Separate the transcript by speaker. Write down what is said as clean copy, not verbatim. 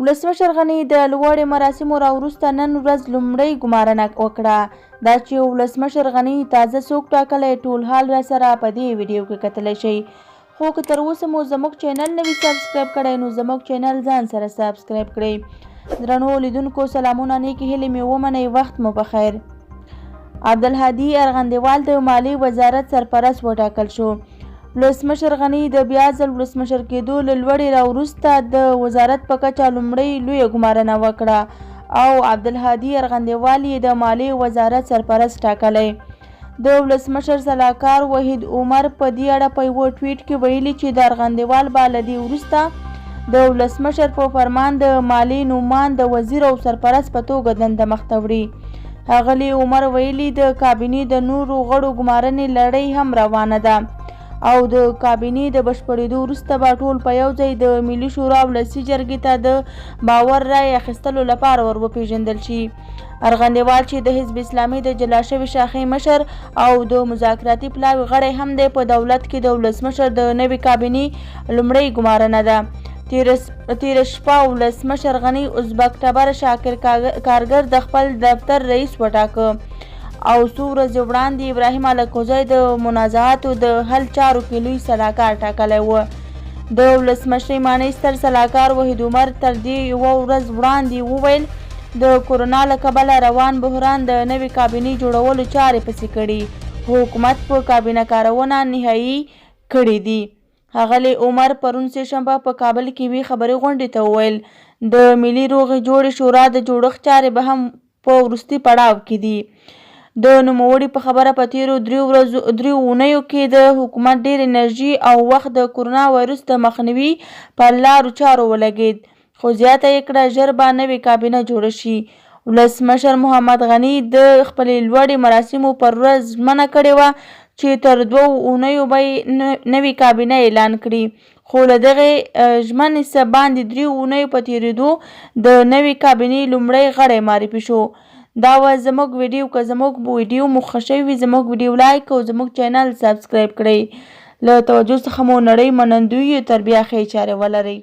Speaker 1: ولسمشر غني د لوړې مراسمو راوروسته نن ورځ لومړۍ ګمارنه وکړه. دا چې ولسمشر غني تازه څوک ټاکلی ټول حال را سره په دې ویډیو کې کتلی شئ. خو که تر اوسه مو زموږ چینل نه وي سبسکرایب کړی نو زموږ چینل ځان سره سبسکرایب کړئ. درنو لیدونکو سلامونه، نیکې هیلې مې ومنئ. وخت مو بخیر. عبدالهادي ارغندیوال د مالیې وزارت سرپرست وټاکل شو. ولسمشر غني د بیا ځل ولسمشر کېدو له لوړې راوروسته د وزارت په کچه لومړۍ لویه ګمارنه وکړه او عبدالهادي ارغندیوال یې د مالیې وزارت سرپرست ټاکلی. د ولسمشر سلاکار وحید عمر په دې اړه په یوه ټویټ کې ویلي چې د ارغندیوال به له دې وروسته د ولسمشر په فرمان د مالیې نومان د وزیر او سرپرست په توګه دنده مخته وړي. ښاغلي عمر ویلي د کابینې د نورو غړو ګمارنې لړۍ هم روانه ده او د کابینې د بشپړېدو وروسته به ټول په یو ځای د ملي شورا ولسي جرګې ته د باور رایې اخیستلو لپاره ور وپېژندل شي. ارغندیوال چې د حزب اسلامي د جلا شوې شاخې مشر او د مذاکراتي پلاوي غړی هم دی، په دولت کې د ولسمشر د نوې کابینې لومړۍ ګمارنه ده. تېره شپه ولسمشر غني ازبک ټبر شاکر کارګر د خپل دفتر رئیس وټاکه او څو ورځې وړاندې ابراهیم الکوزی د منازعاتو د حل چارو کې لوی سلاکار ټاکلی و. د ولسمشرۍ مانۍ ستر سلاکار وحید عمر تر دې یوه ورځ وړاندې وویل د کورونا له کبله روان بحران د نوې کابینې جوړولو چارې پسې کړي. حکومت په کابینه کارونه نهایي کړي دي. ښاغلي عمر پرون سهشنبه په کابل کې یوې خبري غونډې ته وویل د ملي روغې جوړې شورا د جوړښت چارې به هم په وروستي پړاو کې دي. د نوموړي په خبره په تېرو دریو اونیو کې د حکومت ډېر انرژي او وخت د کورونا وایرس د مخنیوي په لارو چارو ولګېد، خو زیاته یې کړه ژر به نوې کابینه جوړه شي. ولسمشر محمد غني د خپلې لوړې مراسمو پر ورځ ژمنه کړې وه چې تر 2 اونیو به یې نوې کابینه اعلان کړي، خو له دغې ژمنې څه باندې 3 اونیو په تېرېدو د نوې کابینې لومړی غړی معرفي شو. دا وه زموږ ویډیو. که زموږ ویډیو مو خوښ وي زموږ ویډیو لایک او زموږ چینل سبسکرایب کړئ. له توجه څخه مو نړۍ منندوی یو. تر بیا ښې چارې ولرئ.